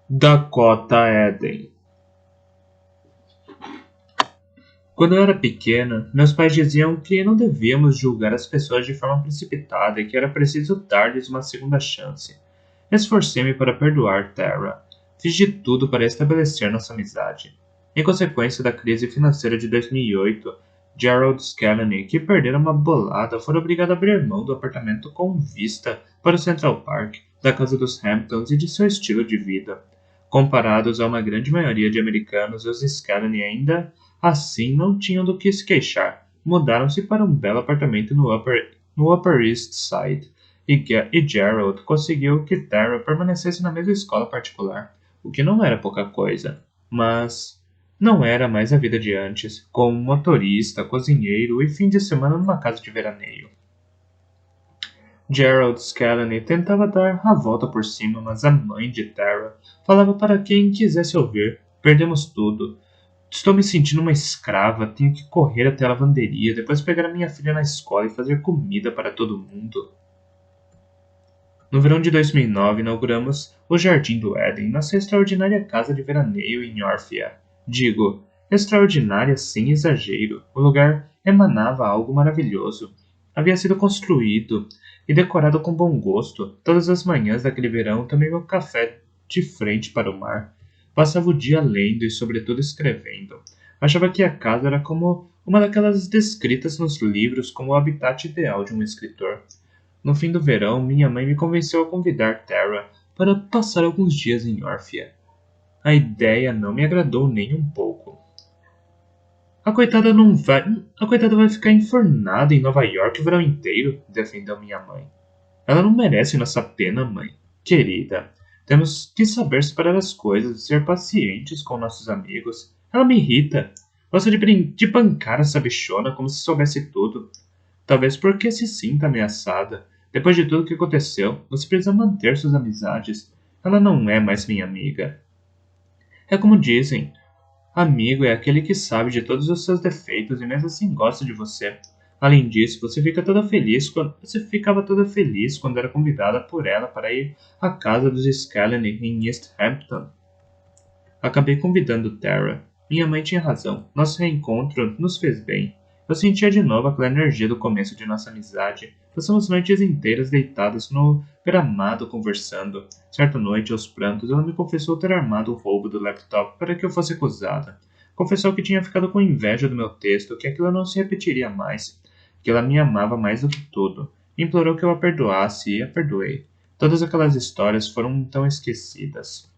Dakota Eden. Quando eu era pequena, meus pais diziam que não devíamos julgar as pessoas de forma precipitada e que era preciso dar-lhes uma segunda chance. Esforcei-me para perdoar Tara. Fiz de tudo para estabelecer nossa amizade. Em consequência da crise financeira de 2008, Gerald Scalani, que perdera uma bolada, foi obrigado a abrir mão do apartamento com vista para o Central Park, da casa dos Hamptons e de seu estilo de vida. Comparados a uma grande maioria de americanos, os Scalani ainda assim não tinham do que se queixar. Mudaram-se para um belo apartamento no Upper East Side, e Gerald conseguiu que Tara permanecesse na mesma escola particular, o que não era pouca coisa, mas não era mais a vida de antes, como motorista, cozinheiro e fim de semana numa casa de veraneio. Gerald Scalani tentava dar a volta por cima, mas a mãe de Tara falava para quem quisesse ouvir: perdemos tudo. Estou me sentindo uma escrava, tenho que correr até a lavanderia, depois pegar a minha filha na escola e fazer comida para todo mundo. No verão de 2009, inauguramos o Jardim do Éden, nossa extraordinária casa de veraneio em Orphea. Digo, extraordinária sem exagero. O lugar emanava algo maravilhoso. Havia sido construído e decorado com bom gosto. Todas as manhãs daquele verão tomei meu café de frente para o mar. Passava o dia lendo e, sobretudo, escrevendo. Achava que a casa era como uma daquelas descritas nos livros como o habitat ideal de um escritor. No fim do verão, minha mãe me convenceu a convidar Tara para passar alguns dias em Orphea. A ideia não me agradou nem um pouco. A coitada vai ficar enfornada em Nova York o verão inteiro, defendeu minha mãe. Ela não merece nossa pena, mãe. Querida, temos que saber separar as coisas e ser pacientes com nossos amigos. Ela me irrita. Gosta de bancar essa bichona como se soubesse tudo. Talvez porque se sinta ameaçada. Depois de tudo que aconteceu, você precisa manter suas amizades. Ela não é mais minha amiga. É como dizem, amigo é aquele que sabe de todos os seus defeitos e mesmo assim gosta de você. Além disso, você ficava toda feliz quando era convidada por ela para ir à casa dos Scalani em East Hampton. Acabei convidando Tara. Minha mãe tinha razão. Nosso reencontro nos fez bem. Eu sentia de novo aquela energia do começo de nossa amizade. Passamos noites inteiras deitados no gramado conversando. Certa noite, aos prantos, ela me confessou ter armado o roubo do laptop para que eu fosse acusada. Confessou que tinha ficado com inveja do meu texto, que aquilo não se repetiria mais, que ela me amava mais do que tudo. Implorou que eu a perdoasse e a perdoei. Todas aquelas histórias foram então esquecidas.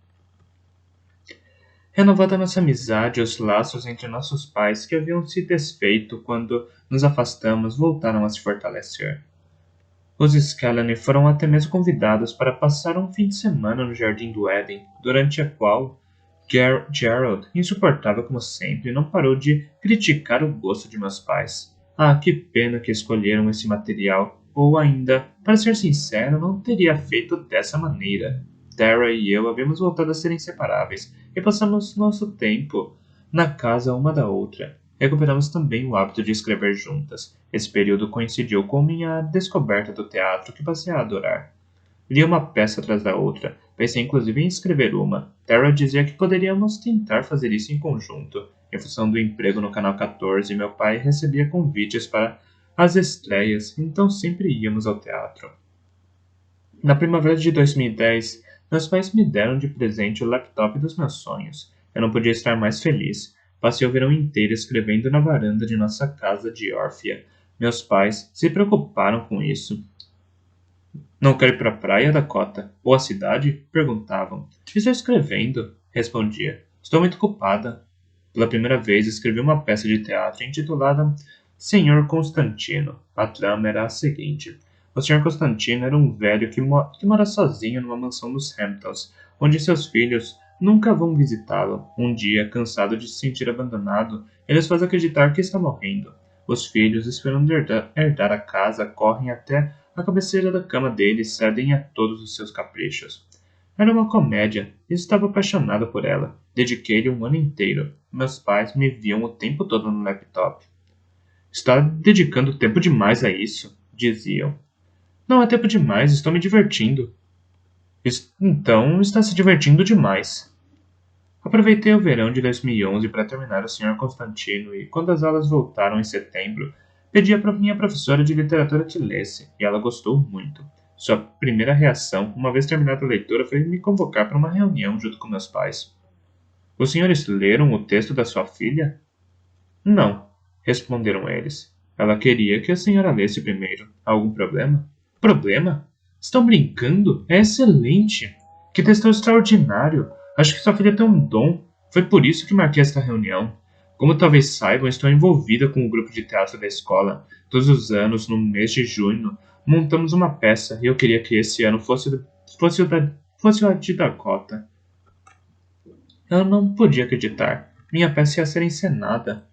Renovada nossa amizade, os laços entre nossos pais que haviam se desfeito quando nos afastamos voltaram a se fortalecer. Os Scalani foram até mesmo convidados para passar um fim de semana no Jardim do Éden, durante a qual Gerald, insuportável como sempre, não parou de criticar o gosto de meus pais. Ah, que pena que escolheram esse material, ou ainda, para ser sincero, não teria feito dessa maneira. Tara e eu havíamos voltado a ser inseparáveis e passamos nosso tempo na casa uma da outra. Recuperamos também o hábito de escrever juntas. Esse período coincidiu com minha descoberta do teatro que passei a adorar. Li uma peça atrás da outra. Pensei inclusive em escrever uma. Tara dizia que poderíamos tentar fazer isso em conjunto. Em função do emprego no Canal 14, meu pai recebia convites para as estreias, então sempre íamos ao teatro. Na primavera de 2010, meus pais me deram de presente o laptop dos meus sonhos. Eu não podia estar mais feliz. Passei o verão inteiro escrevendo na varanda de nossa casa de Orphea. Meus pais se preocuparam com isso. Não quero ir para a praia, Dakota? Ou a cidade? Perguntavam. Estou escrevendo, respondia. Estou muito ocupada. Pela primeira vez escrevi uma peça de teatro intitulada Senhor Constantino. A trama era a seguinte. O Sr. Constantino era um velho que mora sozinho numa mansão nos Hamptons, onde seus filhos nunca vão visitá-lo. Um dia, cansado de se sentir abandonado, eles fazem acreditar que está morrendo. Os filhos, esperando herdar a casa, correm até a cabeceira da cama dele e cedem a todos os seus caprichos. Era uma comédia e estava apaixonado por ela. Dediquei-lhe um ano inteiro. Meus pais me viam o tempo todo no laptop. Está dedicando tempo demais a isso, diziam. Não é tempo demais, estou me divertindo. Então está se divertindo demais. Aproveitei o verão de 2011 para terminar o Sr. Constantino e, quando as aulas voltaram em setembro, pedi à minha professora de literatura que lesse, e ela gostou muito. Sua primeira reação, uma vez terminada a leitura, foi me convocar para uma reunião junto com meus pais. Os senhores leram o texto da sua filha? Não, responderam eles. Ela queria que a senhora lesse primeiro. Algum problema? Problema? Estão brincando? É excelente! Que texto extraordinário! Acho que sua filha tem um dom. Foi por isso que marquei esta reunião. Como talvez saibam, estou envolvida com o grupo de teatro da escola. Todos os anos, no mês de junho, montamos uma peça e eu queria que esse ano fosse o de Dakota. Eu não podia acreditar. Minha peça ia ser encenada.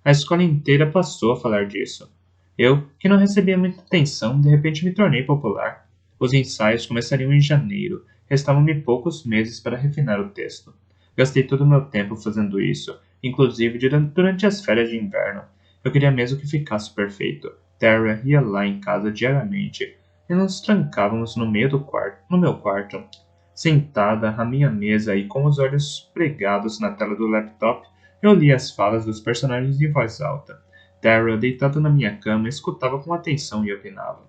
A escola inteira passou a falar disso. Eu, que não recebia muita atenção, de repente me tornei popular. Os ensaios começariam em janeiro. Restavam-me poucos meses para refinar o texto. Gastei todo o meu tempo fazendo isso, inclusive durante as férias de inverno. Eu queria mesmo que ficasse perfeito. Tara ia lá em casa diariamente e nos trancávamos no meio do quarto, no meu quarto. Sentada à minha mesa e com os olhos pregados na tela do laptop, eu lia as falas dos personagens em voz alta. Tara, deitada na minha cama, escutava com atenção e opinava.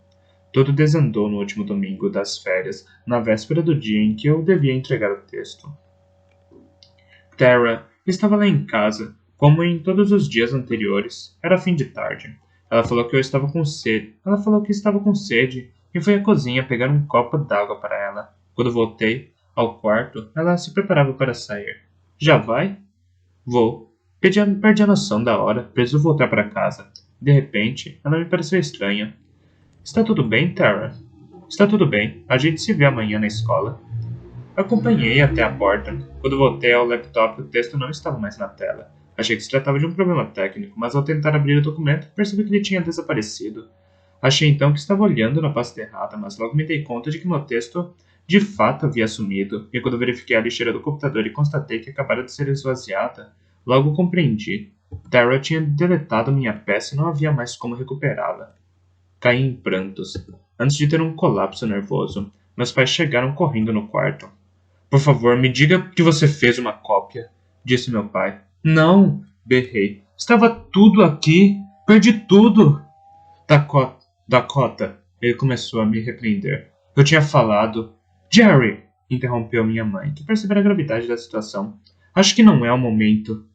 Tudo desandou no último domingo das férias, na véspera do dia em que eu devia entregar o texto. Tara estava lá em casa, como em todos os dias anteriores. Era fim de tarde. Ela falou que estava com sede e foi à cozinha pegar um copo d'água para ela. Quando voltei ao quarto, ela se preparava para sair. Já vai? Vou. Perdi a noção da hora, preciso voltar para casa. De repente, ela me pareceu estranha. Está tudo bem, Tara? Está tudo bem. A gente se vê amanhã na escola. Acompanhei até a porta. Quando voltei ao laptop, o texto não estava mais na tela. Achei que se tratava de um problema técnico, mas ao tentar abrir o documento, percebi que ele tinha desaparecido. Achei então que estava olhando na pasta errada, mas logo me dei conta de que meu texto de fato havia sumido, e quando verifiquei a lixeira do computador e constatei que acabara de ser esvaziada, logo compreendi. Tara tinha deletado minha peça e não havia mais como recuperá-la. Caí em prantos, antes de ter um colapso nervoso. Meus pais chegaram correndo no quarto. Por favor, me diga que você fez uma cópia, disse meu pai. Não, berrei. Estava tudo aqui. Perdi tudo. Dakota, ele começou a me repreender. Eu tinha falado. Jerry, interrompeu minha mãe, que percebera a gravidade da situação. Acho que não é o momento.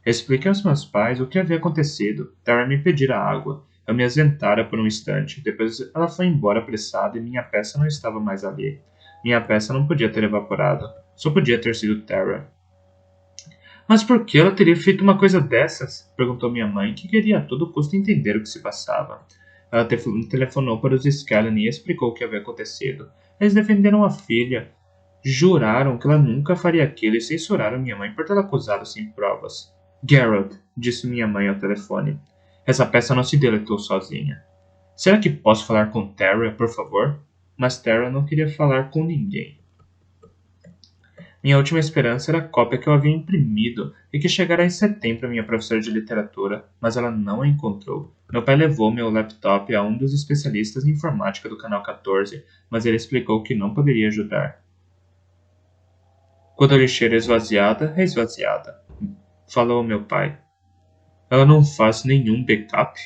Expliquei aos meus pais o que havia acontecido. Tara me pedira água. Eu me ausentara por um instante. Depois ela foi embora apressada e minha peça não estava mais ali. Minha peça não podia ter evaporado. Só podia ter sido Tara. Mas por que ela teria feito uma coisa dessas? Perguntou minha mãe, que queria a todo custo entender o que se passava. Ela telefonou para os Scallon e explicou o que havia acontecido. Eles defenderam a filha. Juraram que ela nunca faria aquilo e censuraram minha mãe por tê-la acusado sem provas. Geralt, disse minha mãe ao telefone. Essa peça não se deletou sozinha. Será que posso falar com Tara, por favor? Mas Tara não queria falar com ninguém. Minha última esperança era a cópia que eu havia imprimido e que chegara em setembro à minha professora de literatura, mas ela não a encontrou. Meu pai levou meu laptop a um dos especialistas em informática do Canal 14, mas ele explicou que não poderia ajudar. Quando a lixeira é esvaziada, falou meu pai. Ela não faz nenhum backup?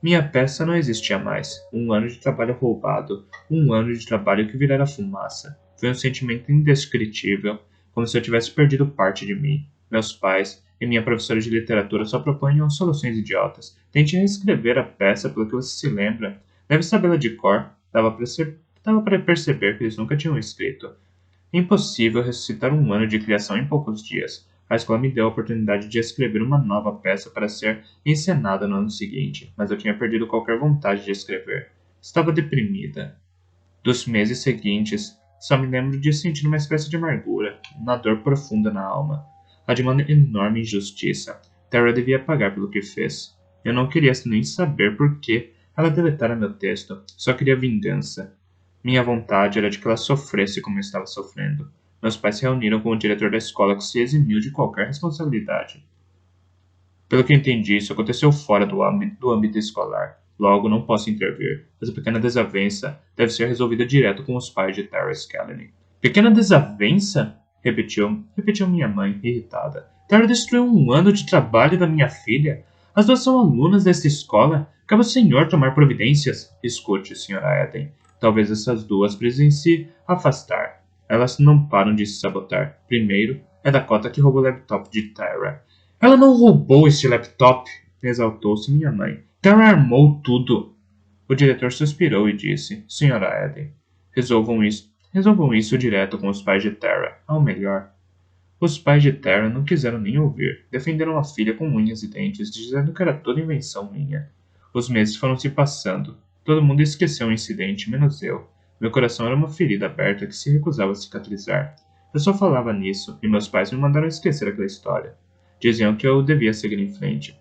Minha peça não existia mais. Um ano de trabalho roubado. Um ano de trabalho que virara fumaça. Foi um sentimento indescritível, como se eu tivesse perdido parte de mim. Meus pais e minha professora de literatura só propunham soluções idiotas. Tente reescrever a peça pelo que você se lembra. Deve sabê-la de cor. Dava para perceber que eles nunca tinham escrito. Impossível ressuscitar um ano de criação em poucos dias. A escola me deu a oportunidade de escrever uma nova peça para ser encenada no ano seguinte, mas eu tinha perdido qualquer vontade de escrever. Estava deprimida. Dos meses seguintes, só me lembro de sentir uma espécie de amargura, uma dor profunda na alma. A de uma enorme injustiça. Tara devia pagar pelo que fez. Eu não queria nem saber por que ela deletara meu texto. Só queria vingança. Minha vontade era de que ela sofresse como eu estava sofrendo. Meus pais se reuniram com o diretor da escola, que se eximiu de qualquer responsabilidade. Pelo que entendi, isso aconteceu fora do âmbito escolar. Logo, não posso intervir. Essa pequena desavença deve ser resolvida direto com os pais de Tara Scalene. Pequena desavença? Repetiu minha mãe, irritada. Tara destruiu um ano de trabalho da minha filha. As duas são alunas desta escola. Cabe ao senhor tomar providências. Escute, senhora Eden. Talvez essas duas precisem se afastar. Elas não param de se sabotar. Primeiro, é Dakota que roubou o laptop de Tara. Ela não roubou este laptop, exaltou-se minha mãe. Tara armou tudo. O diretor suspirou e disse, senhora Eden, resolvam isso direto com os pais de Tara, ao melhor. Os pais de Tara não quiseram nem ouvir. Defenderam a filha com unhas e dentes, dizendo que era toda invenção minha. Os meses foram se passando. Todo mundo esqueceu o incidente, menos eu. Meu coração era uma ferida aberta que se recusava a cicatrizar. Eu só falava nisso, e meus pais me mandaram esquecer aquela história. Diziam que eu devia seguir em frente.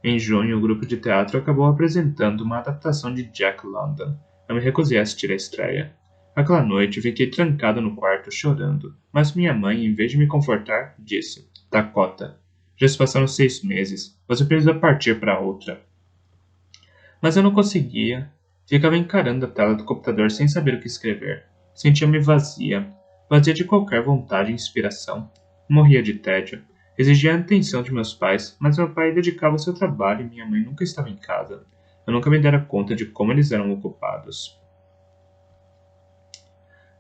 Em junho, o grupo de teatro acabou apresentando uma adaptação de Jack London. Eu me recusei a assistir à estreia. Aquela noite, fiquei trancado no quarto, chorando. Mas minha mãe, em vez de me confortar, disse, Dakota, já se passaram 6 meses. Você precisa partir para outra. Mas eu não conseguia. Ficava encarando a tela do computador sem saber o que escrever. Sentia-me vazia de qualquer vontade e inspiração. Morria de tédio. Exigia a atenção de meus pais, mas meu pai dedicava-se ao trabalho e minha mãe nunca estava em casa. Eu nunca me dera conta de como eles eram ocupados.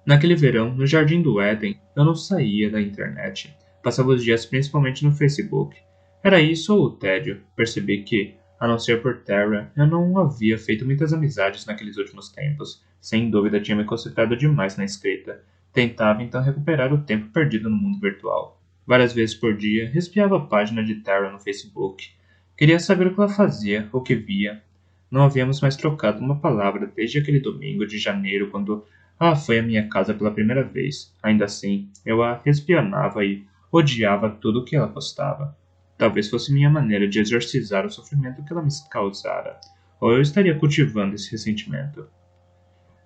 Naquele verão, no jardim do Éden, eu não saía da internet. Passava os dias principalmente no Facebook. Era isso ou o tédio. Percebi que, a não ser por Tara, eu não havia feito muitas amizades naqueles últimos tempos. Sem dúvida tinha me concentrado demais na escrita. Tentava então recuperar o tempo perdido no mundo virtual. Várias vezes por dia, espiava a página de Tara no Facebook. Queria saber o que ela fazia, o que via. Não havíamos mais trocado uma palavra desde aquele domingo de janeiro, quando ela foi à minha casa pela primeira vez. Ainda assim, eu a espionava e odiava tudo o que ela postava. Talvez fosse minha maneira de exorcizar o sofrimento que ela me causara, ou eu estaria cultivando esse ressentimento.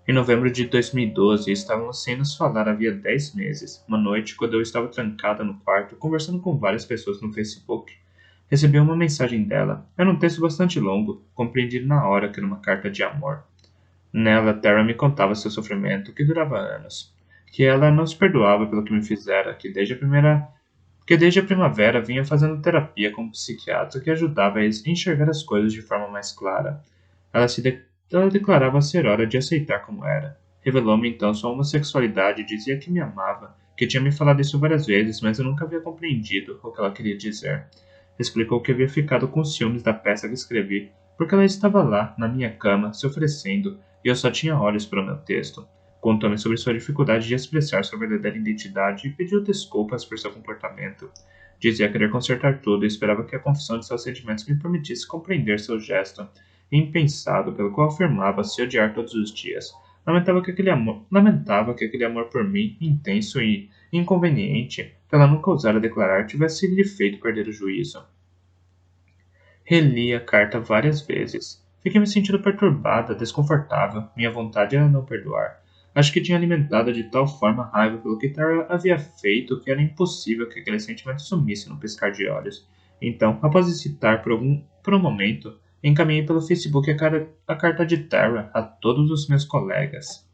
Em novembro de 2012, estávamos sem nos falar havia 10 meses. Uma noite, quando eu estava trancada no quarto, conversando com várias pessoas no Facebook, recebi uma mensagem dela. Era um texto bastante longo, compreendi na hora que era uma carta de amor. Nela, Tara me contava seu sofrimento, que durava anos, que ela não se perdoava pelo que me fizera, que desde a primavera vinha fazendo terapia com um psiquiatra que ajudava a enxergar as coisas de forma mais clara. Ela declarava ser hora de aceitar como era. Revelou-me então sua homossexualidade e dizia que me amava, que tinha me falado isso várias vezes, mas eu nunca havia compreendido o que ela queria dizer. Explicou que havia ficado com ciúmes da peça que escrevi, porque ela estava lá, na minha cama, se oferecendo, e eu só tinha olhos para o meu texto. Contou-me sobre sua dificuldade de expressar sua verdadeira identidade e pediu desculpas por seu comportamento. Dizia querer consertar tudo e esperava que a confissão de seus sentimentos me permitisse compreender seu gesto impensado pelo qual afirmava se odiar todos os dias. Lamentava que aquele amor por mim, intenso e inconveniente, que ela nunca ousara declarar, tivesse lhe feito perder o juízo. Reli a carta várias vezes. Fiquei me sentindo perturbada, desconfortável. Minha vontade era não perdoar. Acho que tinha alimentado de tal forma a raiva pelo que Tara havia feito que era impossível que aquele sentimento sumisse no piscar de olhos. Então, após hesitar por um momento, encaminhei pelo Facebook a carta de Tara a todos os meus colegas.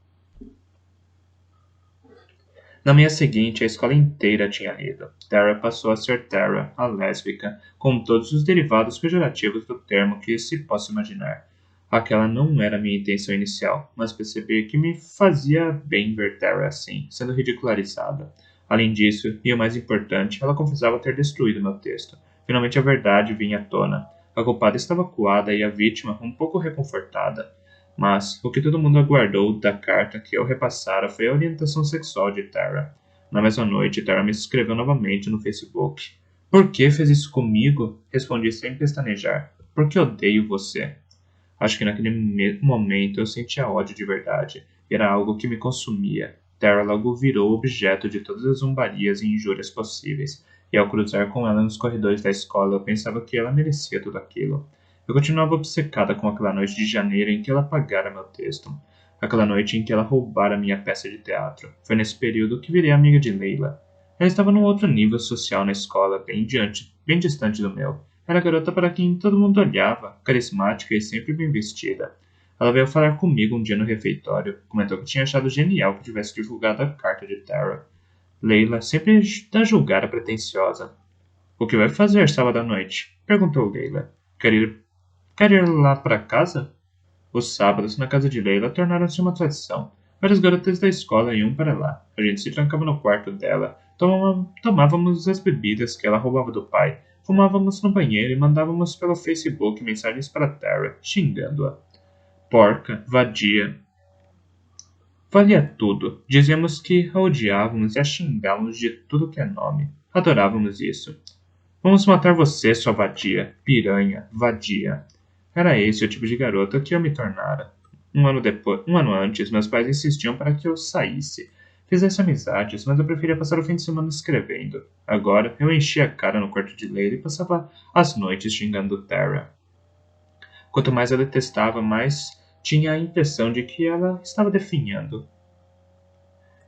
Na manhã seguinte, a escola inteira tinha lido. Tara passou a ser Tara, a lésbica, com todos os derivados pejorativos do termo que se possa imaginar. Aquela não era minha intenção inicial, mas percebi que me fazia bem ver Tara assim, sendo ridicularizada. Além disso, e o mais importante, ela confessava ter destruído meu texto. Finalmente a verdade vinha à tona. A culpada estava acuada e a vítima um pouco reconfortada. Mas o que todo mundo aguardou da carta que eu repassara foi a orientação sexual de Tara. Na mesma noite, Tara me escreveu novamente no Facebook. Por que fez isso comigo? Respondi sem pestanejar. Porque odeio você. Acho que naquele momento eu sentia ódio de verdade. Era algo que me consumia. Tara logo virou objeto de todas as zombarias e injúrias possíveis. E ao cruzar com ela nos corredores da escola, eu pensava que ela merecia tudo aquilo. Eu continuava obcecada com aquela noite de janeiro em que ela apagara meu texto. Aquela noite em que ela roubara minha peça de teatro. Foi nesse período que virei amiga de Leila. Ela estava num outro nível social na escola, bem distante do meu. Era a garota para quem todo mundo olhava, carismática e sempre bem vestida. Ela veio falar comigo um dia no refeitório. Comentou que tinha achado genial que tivesse divulgado a carta de Tara. Leila sempre a julgara pretensiosa. O que vai fazer sábado à noite? Perguntou Leila. Quer ir lá para casa? Os sábados, na casa de Leila, tornaram-se uma tradição. Várias garotas da escola iam para lá. A gente se trancava no quarto dela, tomávamos as bebidas que ela roubava do pai, fumávamos no banheiro e mandávamos pelo Facebook mensagens para Tara, xingando-a. Porca, vadia. Valia tudo. Dizíamos que a odiávamos e a xingávamos de tudo que é nome. Adorávamos isso. Vamos matar você, sua vadia, piranha, vadia. Era esse o tipo de garota que eu me tornara. Um ano antes, meus pais insistiam para que eu saísse, fizesse amizades, mas eu preferia passar o fim de semana escrevendo. Agora, eu enchia a cara no quarto de Leila e passava as noites xingando Tara. Quanto mais eu detestava, mais tinha a impressão de que ela estava definhando.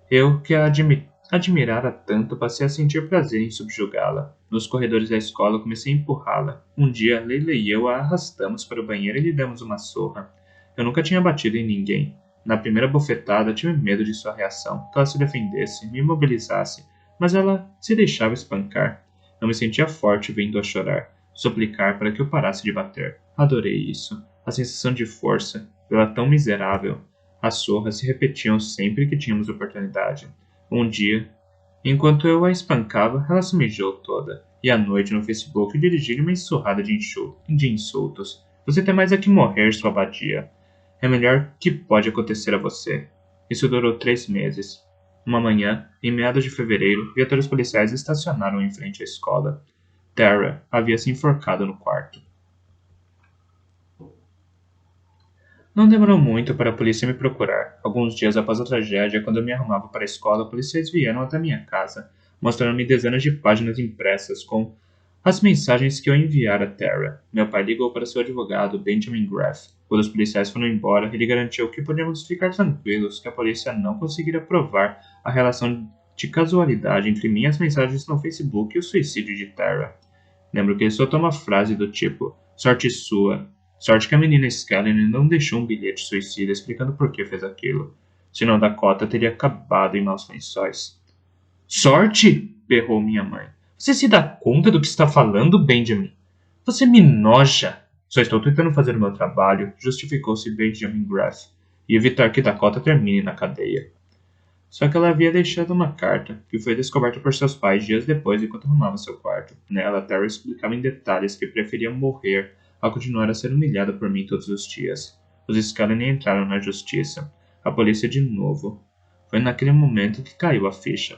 Eu, que a admirara tanto, passei a sentir prazer em subjugá-la. Nos corredores da escola, comecei a empurrá-la. Um dia, Leila e eu a arrastamos para o banheiro e lhe demos uma surra. Eu nunca tinha batido em ninguém. Na primeira bofetada, tive medo de sua reação, que ela se defendesse, me imobilizasse, mas ela se deixava espancar. Eu me sentia forte vendo-a chorar, suplicar para que eu parasse de bater. Adorei isso. A sensação de força, pela tão miserável. As surras se repetiam sempre que tínhamos oportunidade. Um dia, enquanto eu a espancava, ela se mijou toda, e à noite no Facebook dirigi-lhe uma enxurrada de insultos. Você tem mais é que morrer, sua vadia. É o melhor que pode acontecer a você. Isso durou 3 meses. Uma manhã, em meados de fevereiro, viaturas policiais estacionaram em frente à escola. Tara havia se enforcado no quarto. Não demorou muito para a polícia me procurar. Alguns dias após a tragédia, quando eu me arrumava para a escola, policiais vieram até minha casa, mostrando-me dezenas de páginas impressas com as mensagens que eu enviara a Tara. Meu pai ligou para seu advogado, Benjamin Graff. Quando os policiais foram embora, ele garantiu que podíamos ficar tranquilos que a polícia não conseguiria provar a relação de casualidade entre minhas mensagens no Facebook e o suicídio de Tara. Lembro que ele soltou uma frase do tipo, sorte sua. Sorte que a menina Scanlon não deixou um bilhete suicida explicando por que fez aquilo. Senão Dakota teria acabado em maus lençóis. Sorte? Berrou minha mãe. Você se dá conta do que está falando, Benjamin? Você me noja. Só estou tentando fazer o meu trabalho, justificou-se Benjamin Graff, e evitar que Dakota termine na cadeia. Só que ela havia deixado uma carta, que foi descoberta por seus pais dias depois enquanto arrumava seu quarto. Nela, Tara explicava em detalhes que preferia morrer a continuar a ser humilhada por mim todos os dias. Os Scanlon entraram na justiça. A polícia de novo. Foi naquele momento que caiu a ficha.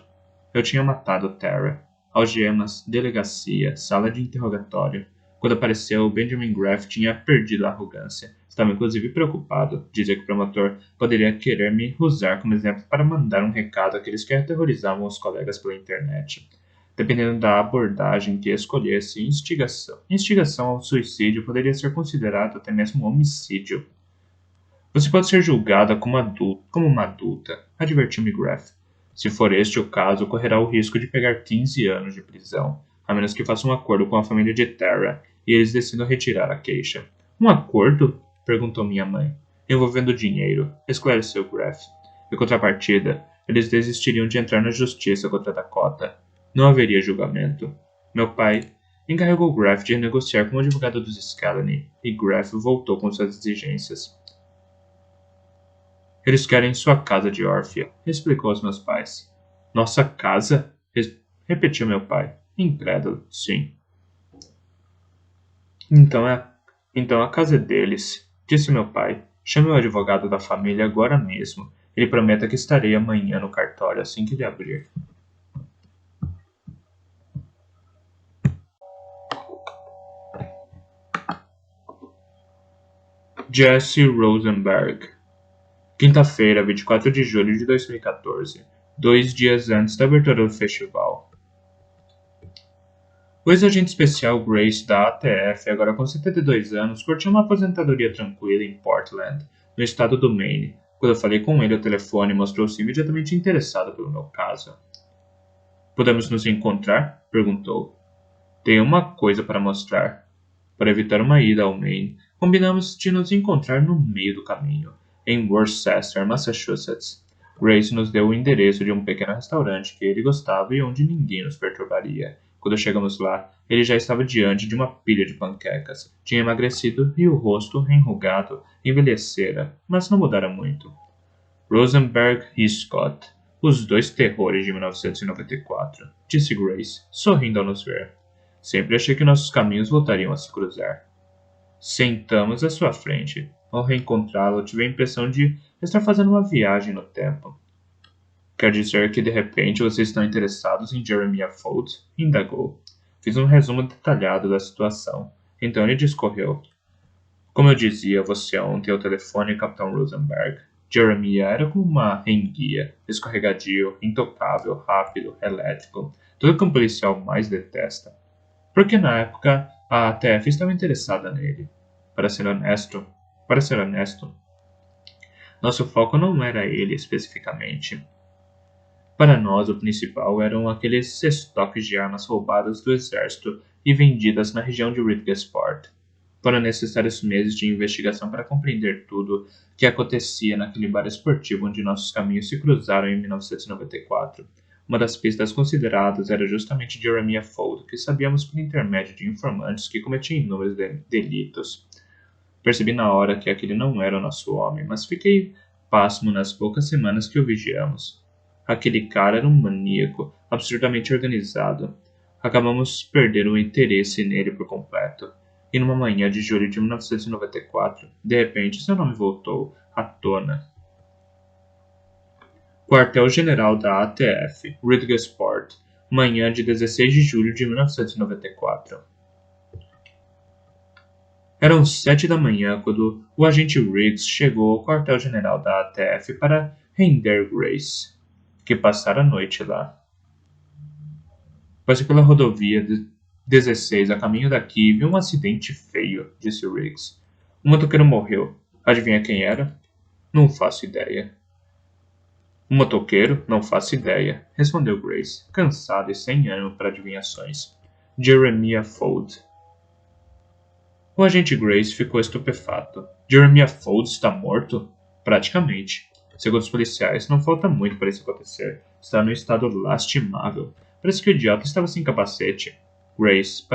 Eu tinha matado Tara. Algemas, delegacia, sala de interrogatório. Quando apareceu, Benjamin Graff tinha perdido a arrogância. Estava inclusive preocupado. Dizia que o promotor poderia querer me usar como exemplo para mandar um recado àqueles que aterrorizavam os colegas pela internet. Dependendo da abordagem que escolhesse, instigação ao suicídio poderia ser considerado até mesmo homicídio. Você pode ser julgada como uma adulta, advertiu-me Graff. Se for este o caso, correrá o risco de pegar 15 anos de prisão, a menos que faça um acordo com a família de Tara e eles decidam retirar a queixa. Um acordo? Perguntou minha mãe. Envolvendo dinheiro, esclareceu Graff. Em contrapartida, eles desistiriam de entrar na justiça contra Dakota. Não haveria julgamento. Meu pai encarregou Graff de negociar com o advogado dos Scalani, e Graff voltou com suas exigências. Eles querem sua casa de Orphea, explicou aos meus pais. Nossa casa? Repetiu meu pai, incrédulo. Sim. Então a casa é deles, disse meu pai. Chame o advogado da família agora mesmo. Ele promete que estarei amanhã no cartório assim que ele abrir. Jesse Rosenberg. Quinta-feira, 24 de julho de 2014, 2 dias antes da abertura do festival. O ex-agente especial Grace da ATF, agora com 72 anos, curtiu uma aposentadoria tranquila em Portland, no estado do Maine. Quando eu falei com ele ao telefone, mostrou-se imediatamente interessado pelo meu caso. Podemos nos encontrar? Perguntou. Tenho uma coisa para mostrar. Para evitar uma ida ao Maine, combinamos de nos encontrar no meio do caminho, em Worcester, Massachusetts. Grace nos deu o endereço de um pequeno restaurante que ele gostava e onde ninguém nos perturbaria. Quando chegamos lá, ele já estava diante de uma pilha de panquecas. Tinha emagrecido e o rosto, enrugado, envelhecera, mas não mudara muito. Rosenberg e Scott, os dois terrores de 1994, disse Grace, sorrindo ao nos ver. Sempre achei que nossos caminhos voltariam a se cruzar. Sentamos à sua frente. Ao reencontrá-lo, tive a impressão de estar fazendo uma viagem no tempo. Quer dizer que de repente vocês estão interessados em Jeremiah Ford? Indagou. Fiz um resumo detalhado da situação. Então ele discorreu. Como eu dizia a você ontem ao telefone, Capitão Rosenberg, Jeremiah era como uma enguia, escorregadio, intocável, rápido, elétrico, tudo que um policial mais detesta. Porque na época a ATF estava interessada nele. Para ser honesto, nosso foco não era ele especificamente. Para nós, o principal eram aqueles estoques de armas roubadas do exército e vendidas na região de Ridgesport. Foram necessários meses de investigação para compreender tudo que acontecia naquele bar esportivo onde nossos caminhos se cruzaram em 1994. Uma das pistas consideradas era justamente Jeremiah Ford, que sabíamos por intermédio de informantes que cometiam inúmeros delitos. Percebi na hora que aquele não era o nosso homem, mas fiquei pasmo nas poucas semanas que o vigiamos. Aquele cara era um maníaco, absurdamente organizado. Acabamos perdendo o interesse nele por completo. E numa manhã de julho de 1994, de repente seu nome voltou à tona. Quartel-General da ATF, Ridgesport, manhã de 16 de julho de 1994. Eram 7 da manhã quando o agente Riggs chegou ao quartel-general da ATF para render Grace, que passara a noite lá. Passei pela rodovia 16 a caminho daqui e vi um acidente feio, disse Riggs. Um motoqueiro morreu. Adivinha quem era? Não faço ideia. Um motoqueiro? Não faço ideia, respondeu Grace, cansada e sem ânimo para adivinhações. Jeremiah Ford. O agente Grace ficou estupefato. Jeremiah Ford está morto? Praticamente. Segundo os policiais, não falta muito para isso acontecer. Está num estado lastimável. Parece que o idiota estava sem capacete. Grace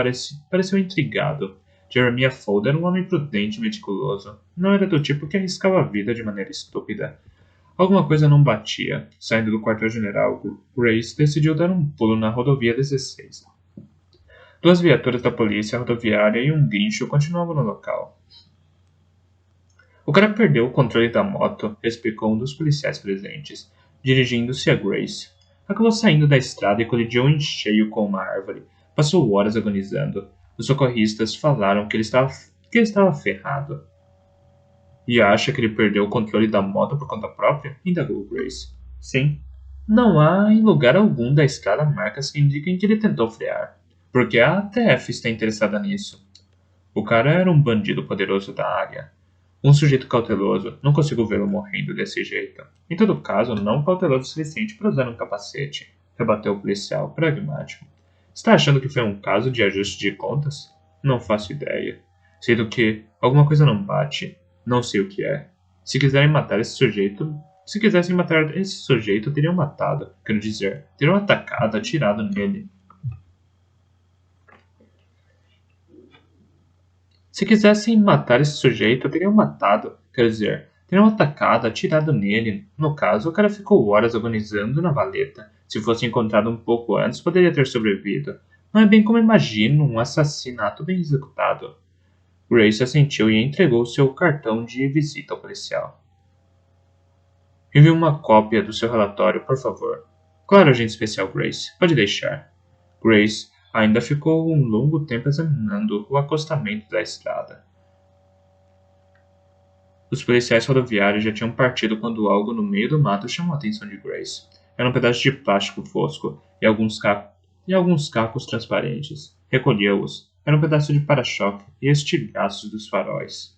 pareceu intrigado. Jeremiah Ford era um homem prudente e meticuloso. Não era do tipo que arriscava a vida de maneira estúpida. Alguma coisa não batia. Saindo do quartel-general, Grace decidiu dar um pulo na rodovia 16. 2 viaturas da polícia rodoviária e um guincho continuavam no local. O cara perdeu o controle da moto, explicou um dos policiais presentes, dirigindo-se a Grace. Acabou saindo da estrada e colidiu em cheio com uma árvore. Passou horas agonizando. Os socorristas falaram que ele estava ferrado. E acha que ele perdeu o controle da moto por conta própria? Indagou Grace. Sim. Não há em lugar algum da estrada marcas que indiquem que ele tentou frear. Porque a ATF está interessada nisso. O cara era um bandido poderoso da área. Um sujeito cauteloso. Não consigo vê-lo morrendo desse jeito. Em todo caso, não cauteloso o suficiente para usar um capacete. Rebateu o policial, pragmático. Está achando que foi um caso de ajuste de contas? Não faço ideia. Sinto que alguma coisa não bate. Não sei o que é. Se quisessem matar esse sujeito, teriam matado. Quero dizer, teriam atacado, atirado nele. Se quisessem matar esse sujeito, teriam matado. Quer dizer, teriam atacado, atirado nele. No caso, o cara ficou horas agonizando na valeta. Se fosse encontrado um pouco antes, poderia ter sobrevivido. Não é bem como imagino um assassinato bem executado. Grace assentiu e entregou seu cartão de visita ao policial. Envie uma cópia do seu relatório, por favor. Claro, agente especial Grace. Pode deixar. Grace ainda ficou um longo tempo examinando o acostamento da estrada. Os policiais rodoviários já tinham partido quando algo no meio do mato chamou a atenção de Grace. Era um pedaço de plástico fosco e alguns cacos transparentes. Recolheu-os. Era um pedaço de para-choque e estilhaços dos faróis.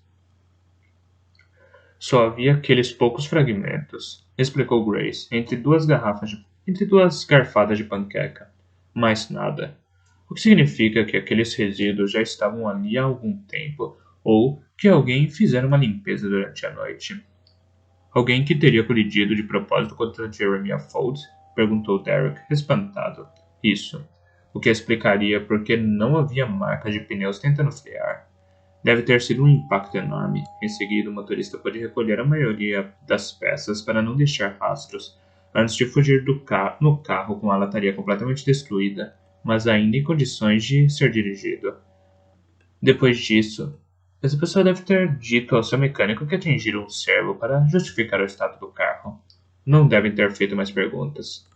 Só havia aqueles poucos fragmentos, explicou Grace, entre duas garfadas de panqueca. Mais nada. o que significa que aqueles resíduos já estavam ali há algum tempo, ou que alguém fizera uma limpeza durante a noite. Alguém que teria colidido de propósito contra Jeremiah Fold? Perguntou Derek, espantado. Isso. O que explicaria por que não havia marcas de pneus tentando frear. Deve ter sido um impacto enorme. Em seguida, o motorista pôde recolher a maioria das peças para não deixar rastros, antes de fugir no carro com a lataria completamente destruída, mas ainda em condições de ser dirigido. Depois disso, essa pessoa deve ter dito ao seu mecânico que atingiram um servo para justificar o estado do carro. Não devem ter feito mais perguntas.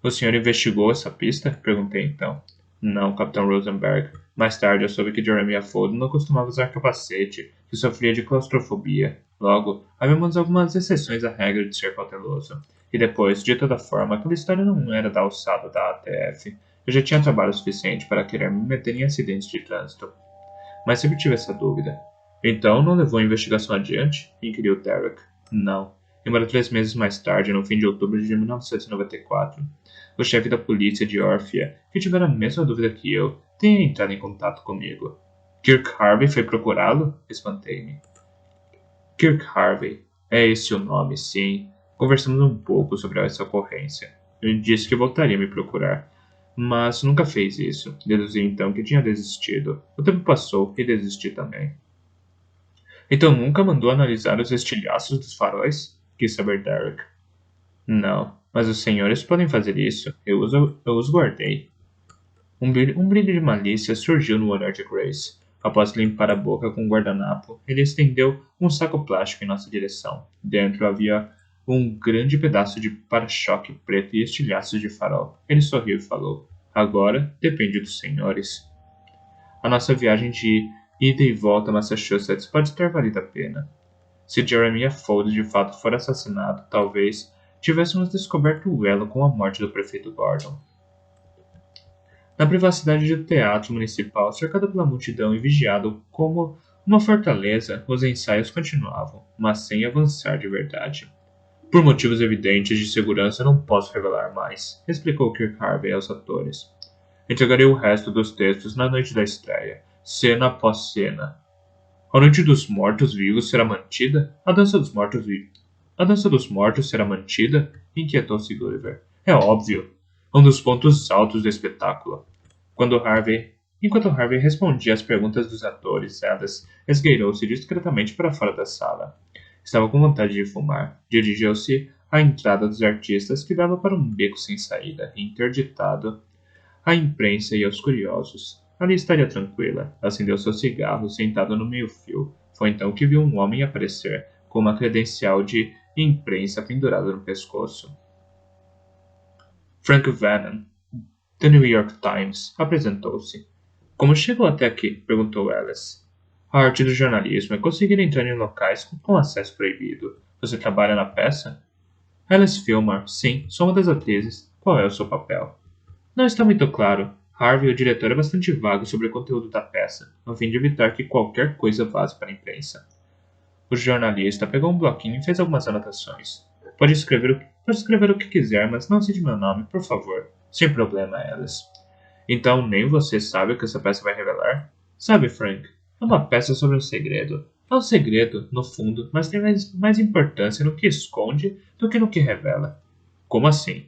O senhor investigou essa pista? Perguntei então. Não, Capitão Rosenberg. Mais tarde eu soube que Jeremiah Fold não costumava usar capacete, que sofria de claustrofobia. Logo, havíamos algumas exceções à regra de ser cauteloso. E depois, de toda forma, aquela história não era da alçada da ATF. Eu já tinha trabalho suficiente para querer me meter em acidentes de trânsito. Mas sempre tive essa dúvida. Então, não levou a investigação adiante? Inquiriu Derek. Não. Embora 3 meses mais tarde, no fim de outubro de 1994, o chefe da polícia de Orphea, que tivera a mesma dúvida que eu, tenha entrado em contato comigo. Kirk Harvey foi procurá-lo? Espantei-me. Kirk Harvey. É esse o nome, sim. Conversamos um pouco sobre essa ocorrência. Ele disse que voltaria a me procurar, mas nunca fez isso. Deduzi então que tinha desistido. O tempo passou e desisti também. Então nunca mandou analisar os estilhaços dos faróis? Quis saber Derek. Não, mas os senhores podem fazer isso. Eu os guardei. Um brilho de malícia surgiu no olhar de Grace. Após limpar a boca com um guardanapo, ele estendeu um saco plástico em nossa direção. Dentro havia um grande pedaço de para-choque preto e estilhaços de farol. Ele sorriu e falou: Agora depende dos senhores. A nossa viagem de ida e volta a Massachusetts pode ter valido a pena. Se Jeremiah Fold de fato for assassinado, talvez tivéssemos descoberto o elo com a morte do prefeito Gordon. Na privacidade do teatro municipal, cercado pela multidão e vigiado como uma fortaleza, os ensaios continuavam, mas sem avançar de verdade. Por motivos evidentes de segurança, não posso revelar mais, explicou Kirk Harvey aos atores. Entregarei o resto dos textos na noite da estreia, cena após cena. A noite dos mortos-vivos será mantida? A dança dos mortos será mantida? Inquietou-se Gulliver. É óbvio. Um dos pontos altos do espetáculo. Enquanto Harvey respondia às perguntas dos atores, Alice esgueirou-se discretamente para fora da sala. Estava com vontade de fumar. Dirigiu-se à entrada dos artistas que dava para um beco sem saída, interditado à imprensa e aos curiosos. Ali estaria tranquila. Acendeu seu cigarro, sentado no meio-fio. Foi então que viu um homem aparecer, com uma credencial de imprensa pendurada no pescoço. Frank Vannon, The New York Times, apresentou-se. Como chegou até aqui? Perguntou Alice. A arte do jornalismo é conseguir entrar em locais com acesso proibido. Você trabalha na peça? Alice Fillmore, sim, sou uma das atrizes. Qual é o seu papel? Não está muito claro. Harvey, o diretor, é bastante vago sobre o conteúdo da peça, a fim de evitar que qualquer coisa vaze para a imprensa. O jornalista pegou um bloquinho e fez algumas anotações. Pode escrever o que quiser, mas não cite meu nome, por favor. Sem problema, Alice. Então nem você sabe o que essa peça vai revelar? Sabe, Frank, é uma peça sobre um segredo. É um segredo, no fundo, mas tem mais importância no que esconde do que no que revela. Como assim?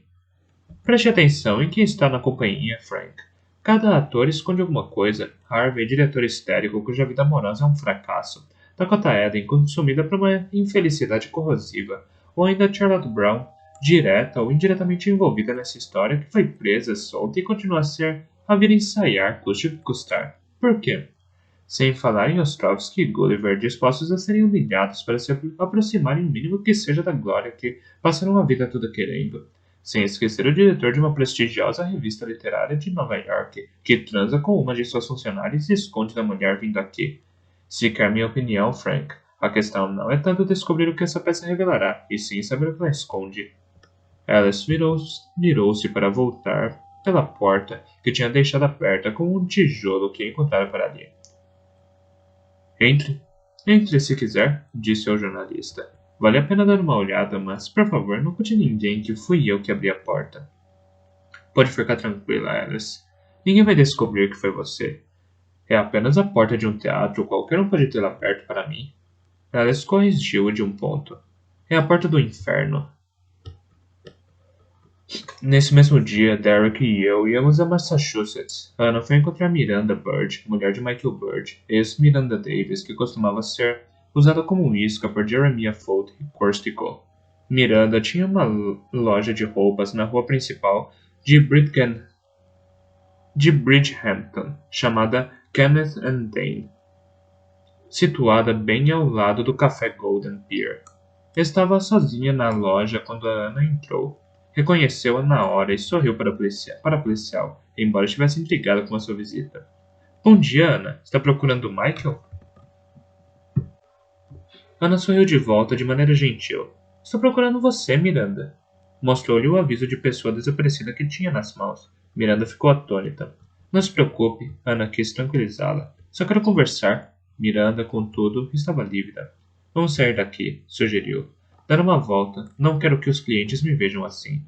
Preste atenção em quem está na companhia, Frank. Cada ator esconde alguma coisa. Harvey, diretor histérico cuja vida amorosa é um fracasso. Dakota Eden, consumida por uma infelicidade corrosiva. Ou ainda Charlotte Brown, direta ou indiretamente envolvida nessa história, que foi presa, solta e continua a vir ensaiar, custe o que custar. Por quê? Sem falar em Ostrovsky e Gulliver dispostos a serem humilhados para se aproximarem o mínimo que seja da glória que passaram a vida toda querendo. Sem esquecer o diretor de uma prestigiosa revista literária de Nova York, que transa com uma de suas funcionárias e esconde da mulher vindo aqui. Se quer minha opinião, Frank, a questão não é tanto descobrir o que essa peça revelará, e sim saber o que ela esconde. Alice virou-se para voltar pela porta, que tinha deixado aberta com um tijolo que encontrara por ali. Entre se quiser, disse ao jornalista. Vale a pena dar uma olhada, mas, por favor, não conte ninguém que fui eu que abri a porta. Pode ficar tranquila, Alice. Ninguém vai descobrir que foi você. É apenas a porta de um teatro, qualquer um pode tê-la aberto para mim. Alice corrigiu de um ponto. É a porta do inferno. Nesse mesmo dia, Derek e eu íamos a Massachusetts. Anna foi encontrar Miranda Bird, mulher de Michael Bird, ex-Miranda Davis, que costumava ser usada como isca por Jeremiah Ford e Corstico. Miranda tinha uma loja de roupas na rua principal de Bridgehampton, chamada Kenneth and Dane, situada bem ao lado do Café Golden Pier. Estava sozinha na loja quando a Ana entrou. Reconheceu-a na hora e sorriu para a policial, embora estivesse intrigada com a sua visita. Bom dia, Ana. Está procurando Michael? Ana sorriu de volta de maneira gentil. Estou procurando você, Miranda. Mostrou-lhe o aviso de pessoa desaparecida que tinha nas mãos. Miranda ficou atônita. Não se preocupe, Ana quis tranquilizá-la. Só quero conversar. Miranda, contudo, estava lívida. Vamos sair daqui, sugeriu. Dar uma volta. Não quero que os clientes me vejam assim.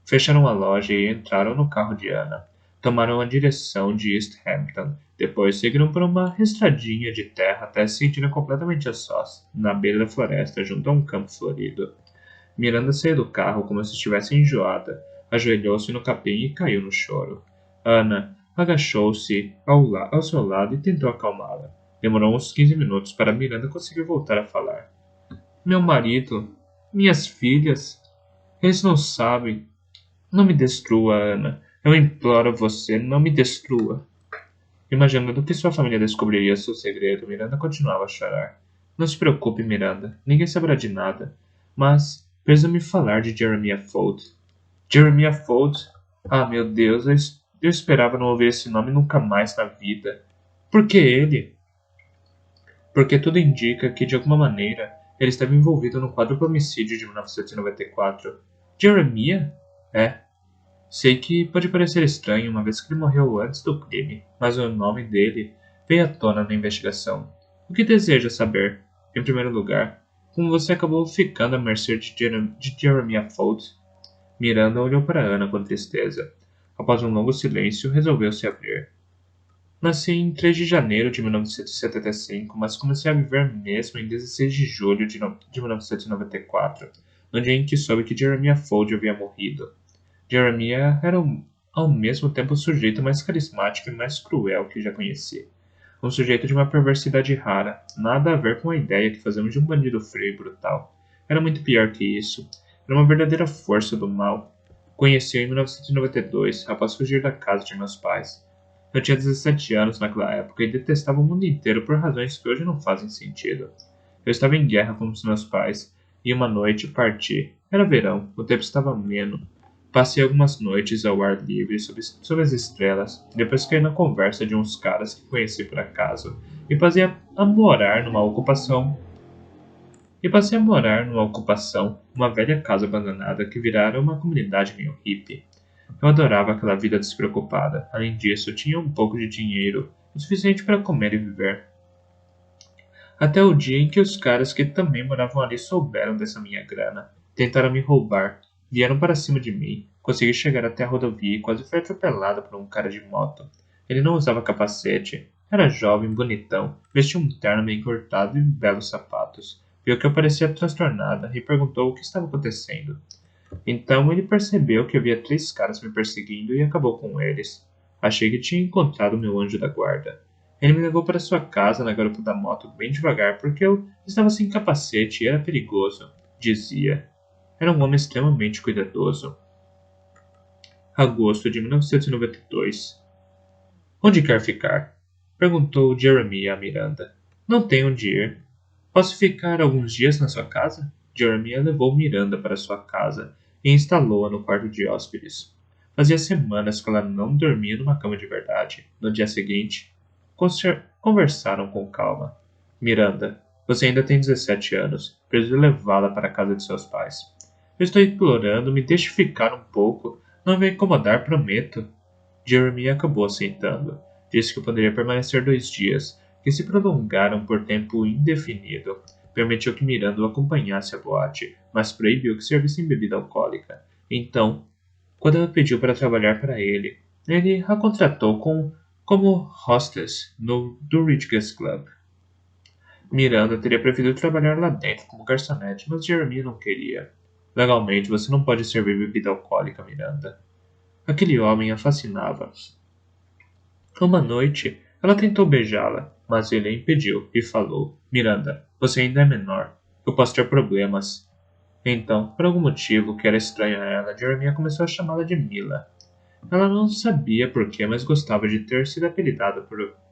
Fecharam a loja e entraram no carro de Ana. Tomaram a direção de East Hampton. Depois seguiram por uma estradinha de terra até se sentirem completamente a sós, na beira da floresta, junto a um campo florido. Miranda saiu do carro como se estivesse enjoada, ajoelhou-se no capim e caiu no choro. Ana agachou-se ao seu lado e tentou acalmá-la. Demorou uns 15 minutos para Miranda conseguir voltar a falar. Meu marido, minhas filhas, eles não sabem. Não me destrua, Ana. Eu imploro você, não me destrua. Imaginando que sua família descobriria seu segredo, Miranda continuava a chorar. Não se preocupe, Miranda. Ninguém saberá de nada. Mas precisa me falar de Jeremiah Ford. Jeremiah Ford? Ah, meu Deus, eu esperava não ouvir esse nome nunca mais na vida. Por que ele? Porque tudo indica que, de alguma maneira, ele estava envolvido no quádruplo homicídio de 1994. Jeremiah? É. Sei que pode parecer estranho, uma vez que ele morreu antes do crime, mas o nome dele veio à tona na investigação. O que deseja saber? Em primeiro lugar, como você acabou ficando à mercê de Jeremiah Ford? Miranda olhou para Ana com tristeza. Após um longo silêncio, resolveu se abrir. Nasci em 3 de janeiro de 1975, mas comecei a viver mesmo em 16 de julho de 1994, no dia em que soube que Jeremiah Ford havia morrido. Jeremiah era ao mesmo tempo o sujeito mais carismático e mais cruel que já conheci. Um sujeito de uma perversidade rara, nada a ver com a ideia que fazemos de um bandido frio e brutal. Era muito pior que isso. Era uma verdadeira força do mal. Conheci-o em 1992, após fugir da casa de meus pais. Eu tinha 17 anos naquela época e detestava o mundo inteiro por razões que hoje não fazem sentido. Eu estava em guerra com os meus pais, e uma noite parti. Era verão, o tempo estava ameno. Passei algumas noites ao ar livre sob as estrelas, depois caí na conversa de uns caras que conheci por acaso, e passei a morar numa ocupação, uma velha casa abandonada que virara uma comunidade meio hippie. Eu adorava aquela vida despreocupada. Além disso, tinha um pouco de dinheiro, o suficiente para comer e viver. Até o dia em que os caras que também moravam ali souberam dessa minha grana. Tentaram me roubar. Vieram para cima de mim. Consegui chegar até a rodovia e quase fui atropelado por um cara de moto. Ele não usava capacete. Era jovem, bonitão, vestia um terno bem cortado e belos sapatos. Viu que eu parecia transtornada e perguntou o que estava acontecendo. Então ele percebeu que havia 3 caras me perseguindo e acabou com eles. Achei que tinha encontrado meu anjo da guarda. Ele me levou para sua casa na garupa da moto bem devagar porque eu estava sem capacete e era perigoso, dizia. Era um homem extremamente cuidadoso. Agosto de 1992. Onde quer ficar? Perguntou Jeremiah a Miranda. Não tenho onde ir. Posso ficar alguns dias na sua casa? Jeremiah levou Miranda para sua casa e instalou-a no quarto de hóspedes. Fazia semanas que ela não dormia numa cama de verdade. No dia seguinte, conversaram com calma. Miranda, você ainda tem 17 anos. Preciso levá-la para a casa de seus pais. Eu estou implorando, me deixe ficar um pouco. Não me incomodar, prometo. Jeremy acabou aceitando. Disse que poderia permanecer 2 dias, que se prolongaram por tempo indefinido. Permitiu que Miranda o acompanhasse à boate, mas proibiu que servissem bebida alcoólica. Então, quando ela pediu para trabalhar para ele, Ele a contratou como hostess do Ridges Club. Miranda teria preferido trabalhar lá dentro como garçonete, mas Jeremy não queria. Legalmente, você não pode servir bebida alcoólica, Miranda. Aquele homem a fascinava. Uma noite, ela tentou beijá-la, mas ele a impediu e falou: Miranda, você ainda é menor. Eu posso ter problemas. Então, por algum motivo que era estranho a ela, Jeremiah começou a chamá-la de Mila. Ela não sabia porquê, mas gostava de ter sido apelidada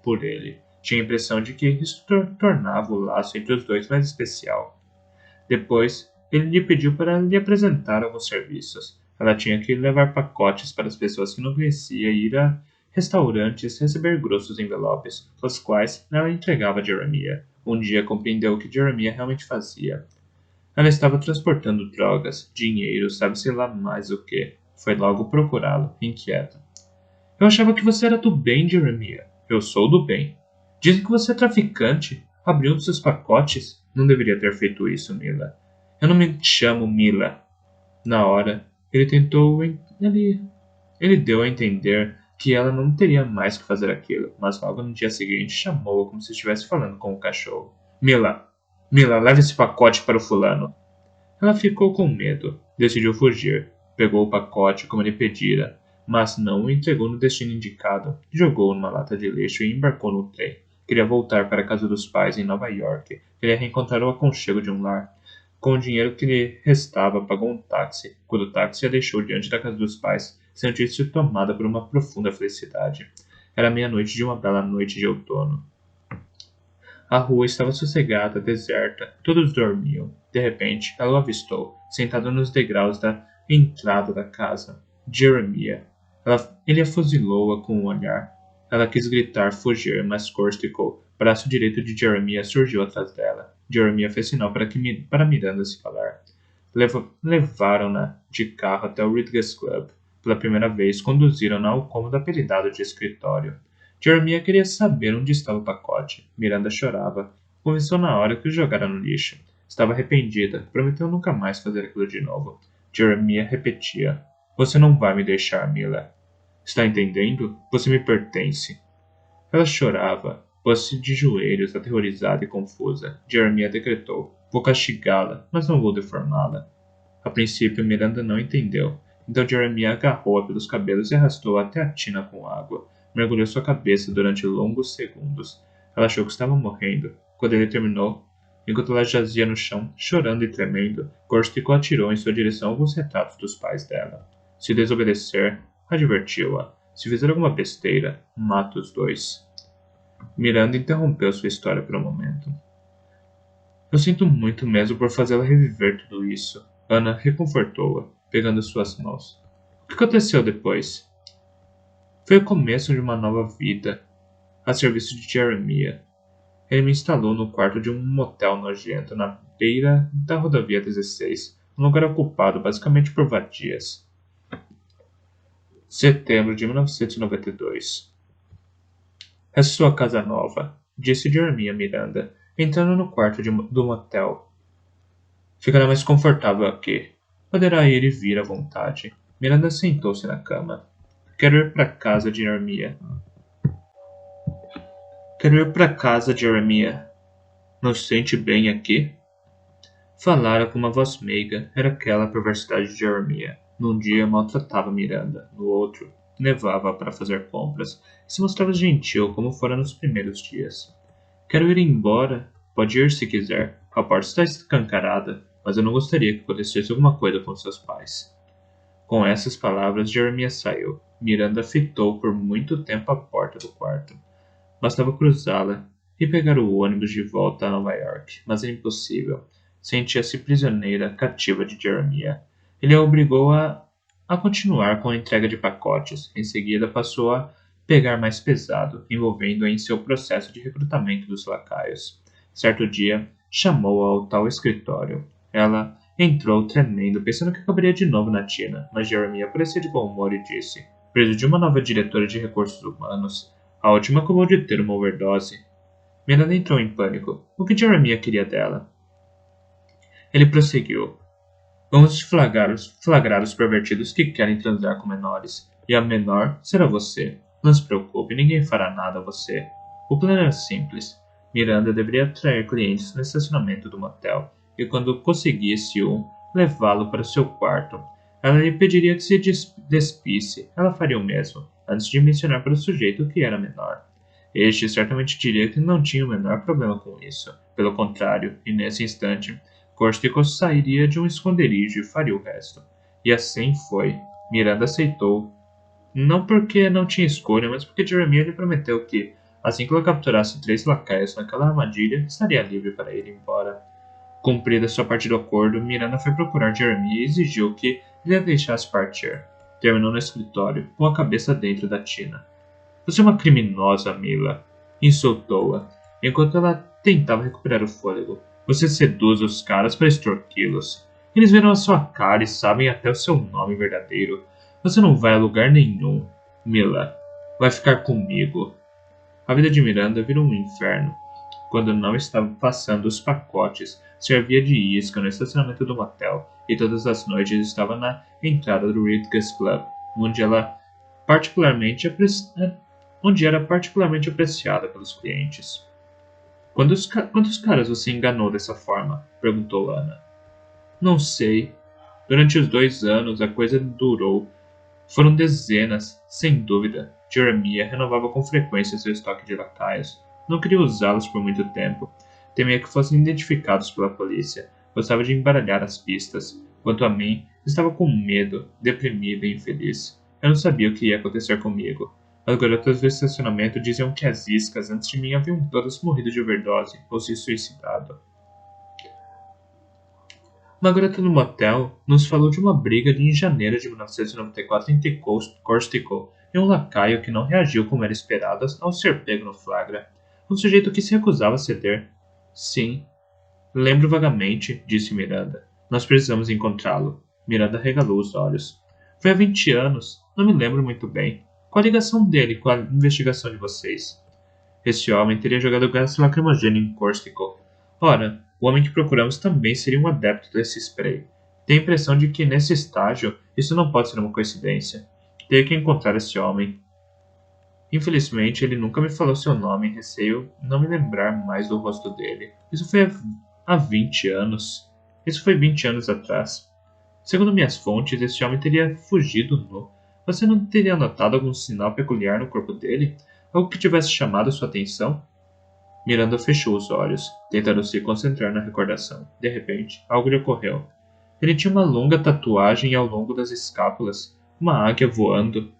por ele. Tinha a impressão de que isso tornava o laço entre os dois mais especial. Depois, ele lhe pediu para lhe apresentar alguns serviços. Ela tinha que levar pacotes para as pessoas que não conhecia e ir a restaurantes receber grossos envelopes, os quais ela entregava a Jeremiah. Um dia compreendeu o que Jeremiah realmente fazia. Ela estava transportando drogas, dinheiro, sabe-se lá mais o que. Foi logo procurá-lo, inquieta. Eu achava que você era do bem, Jeremiah. Eu sou do bem. Dizem que você é traficante. Abriu um dos seus pacotes. Não deveria ter feito isso, Mila. Eu não me chamo Mila. Na hora, ele tentou. Ele deu a entender que ela não teria mais que fazer aquilo, mas logo no dia seguinte chamou-a como se estivesse falando com o cachorro. Mila! Mila, leve esse pacote para o fulano. Ela ficou com medo. Decidiu fugir. Pegou o pacote como lhe pedira, mas não o entregou no destino indicado. Jogou-o numa lata de lixo e embarcou no trem. Queria voltar para a casa dos pais em Nova York. Queria reencontrar o aconchego de um lar. Com o dinheiro que lhe restava, pagou um táxi. Quando o táxi a deixou diante da casa dos pais, sentiu-se tomada por uma profunda felicidade. Era meia-noite de uma bela noite de outono. A rua estava sossegada, deserta. Todos dormiam. De repente, ela o avistou, sentado nos degraus da entrada da casa. Jeremiah. Ele a fuzilou-a com um olhar. Ela quis gritar, fugir, mas Corstical, braço direito de Jeremiah, surgiu atrás dela. Jeremiah fez sinal para Miranda se calar. Levaram-na de carro até o Ridges Club. Pela primeira vez, conduziram-na ao cômodo apelidado de escritório. Jeremiah queria saber onde estava o pacote. Miranda chorava. Confessou na hora que o jogara no lixo. Estava arrependida. Prometeu nunca mais fazer aquilo de novo. Jeremiah repetia. Você não vai me deixar, Mila. Está entendendo? Você me pertence. Ela chorava. Pôs-se de joelhos, aterrorizada e confusa. Jeremiah decretou. Vou castigá-la, mas não vou deformá-la. A princípio, Miranda não entendeu. Então Jeremiah agarrou-a pelos cabelos e arrastou-a até a tina com água. Mergulhou sua cabeça durante longos segundos. Ela achou que estava morrendo. Quando ele terminou, enquanto ela jazia no chão, chorando e tremendo, Corstico atirou em sua direção alguns retratos dos pais dela. Se desobedecer, advertiu-a. Se fizer alguma besteira, mata os dois. Miranda interrompeu sua história por um momento. Eu sinto muito mesmo por fazê-la reviver tudo isso. Ana reconfortou-a, pegando suas mãos. O que aconteceu depois? Foi o começo de uma nova vida, a serviço de Jeremiah. Ele me instalou no quarto de um motel nojento na beira da rodovia 16, um lugar ocupado basicamente por vadias. Setembro de 1992. É sua casa nova, disse Jeremiah a Miranda, entrando no quarto do motel. Ficará mais confortável aqui. Poderá ir e vir à vontade. Miranda sentou-se na cama. Quero ir para casa, Jeremiah. Quero ir para casa, Jeremiah. Não se sente bem aqui? Falara com uma voz meiga. Era aquela a perversidade de Jeremiah. Num dia maltratava Miranda, no outro levava para fazer compras e se mostrava gentil como fora nos primeiros dias. Quero ir embora. Pode ir se quiser. A porta está escancarada, mas eu não gostaria que acontecesse alguma coisa com seus pais. Com essas palavras, Jeremiah saiu. Miranda fitou por muito tempo a porta do quarto. Bastava cruzá-la e pegar o ônibus de volta a Nova York, mas era impossível. Sentia-se prisioneira, cativa de Jeremiah. Ele a obrigou a continuar com a entrega de pacotes. Em seguida, passou a pegar mais pesado, envolvendo-a em seu processo de recrutamento dos lacaios. Certo dia, chamou-a ao tal escritório. Ela entrou tremendo, pensando que acabaria de novo na tina, mas Jeremiah parecia de bom humor e disse: Preciso de uma nova diretora de recursos humanos. A última acabou de ter uma overdose. Miranda entrou em pânico. O que Jeremiah queria dela? Ele prosseguiu. Vamos flagrar os pervertidos que querem transar com menores. E a menor será você. Não se preocupe, ninguém fará nada a você. O plano era simples. Miranda deveria atrair clientes no estacionamento do motel e, quando conseguisse um, levá-lo para seu quarto. Ela lhe pediria que se despisse. Ela faria o mesmo, antes de mencionar para o sujeito que era menor. Este certamente diria que não tinha o menor problema com isso. Pelo contrário, e nesse instante, Corstico sairia de um esconderijo e faria o resto. E assim foi. Miranda aceitou. Não porque não tinha escolha, mas porque Jeremiah lhe prometeu que, assim que ela capturasse 3 lacaios naquela armadilha, estaria livre para ir embora. Cumprida sua parte do acordo, Miranda foi procurar Jeremiah e exigiu que ele a deixasse partir. Terminou no escritório, com a cabeça dentro da tina. Você é uma criminosa, Mila. Insultou-a, enquanto ela tentava recuperar o fôlego. Você seduz os caras para extorquí-los. Eles viram a sua cara e sabem até o seu nome verdadeiro. Você não vai a lugar nenhum, Mila. Vai ficar comigo. A vida de Miranda virou um inferno. Quando não estava passando os pacotes, servia de isca no estacionamento do motel e todas as noites estava na entrada do Ritgers Club, onde era particularmente apreciada pelos clientes. Quantos caras você enganou dessa forma? Perguntou Ana. Não sei. Durante os 2 anos a coisa durou. Foram dezenas, sem dúvida. Jeremiah renovava com frequência seu estoque de lacaios. Não queria usá-los por muito tempo. Temia que fossem identificados pela polícia. Gostava de embaralhar as pistas. Quanto a mim, estava com medo, deprimida e infeliz. Eu não sabia o que ia acontecer comigo. As garotas do estacionamento diziam que as iscas antes de mim haviam todas morrido de overdose ou se suicidado. Uma garota no motel nos falou de uma briga em janeiro de 1994 entre Corstico e um lacaio que não reagiu como era esperado ao ser pego no flagra. Um sujeito que se recusava a ceder. Sim, lembro vagamente, disse Miranda. Nós precisamos encontrá-lo. Miranda regalou os olhos. Foi há 20 anos. Não me lembro muito bem. Qual a ligação dele com a investigação de vocês? Esse homem teria jogado gás lacrimogêneo em Corstico. Ora, o homem que procuramos também seria um adepto desse spray. Tenho a impressão de que, nesse estágio, isso não pode ser uma coincidência. Tenho que encontrar esse homem. Infelizmente, ele nunca me falou seu nome e receio não me lembrar mais do rosto dele. Isso foi há 20 anos. Isso foi 20 anos atrás. Segundo minhas fontes, esse homem teria fugido nu. Você não teria notado algum sinal peculiar no corpo dele? Algo que tivesse chamado sua atenção? Miranda fechou os olhos, tentando se concentrar na recordação. De repente, algo lhe ocorreu. Ele tinha uma longa tatuagem ao longo das escápulas, uma águia voando.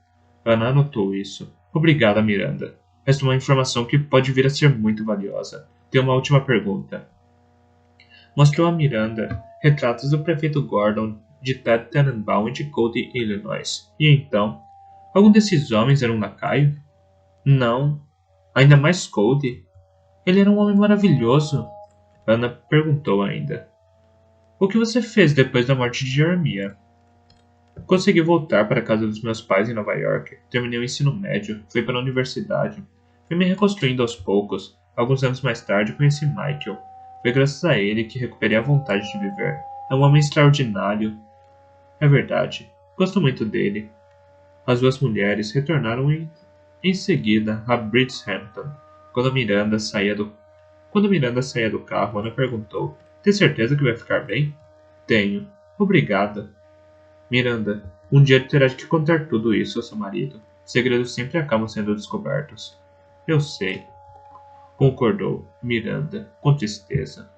Ana anotou isso. Obrigada, Miranda. Esta é uma informação que pode vir a ser muito valiosa. Tenho uma última pergunta. Mostrou a Miranda retratos do prefeito Gordon, de Ted Tannenbaum e de Cody, Illinois. E então? Algum desses homens era um lacaio? Não. Ainda mais Cody. Ele era um homem maravilhoso. Ana perguntou ainda. O que você fez depois da morte de Jeremiah? Consegui voltar para a casa dos meus pais em Nova York. Terminei o ensino médio. Fui para a universidade. Fui me reconstruindo aos poucos. Alguns anos mais tarde conheci Michael. Foi graças a ele que recuperei a vontade de viver. É um homem extraordinário. É verdade. Gosto muito dele. As 2 mulheres retornaram em seguida a Bridgehampton. Quando Miranda saía do carro, Ana perguntou: Tem certeza que vai ficar bem? Tenho. Obrigada. Miranda, um dia terá que contar tudo isso ao seu marido. Segredos sempre acabam sendo descobertos. Eu sei. Concordou Miranda, com tristeza.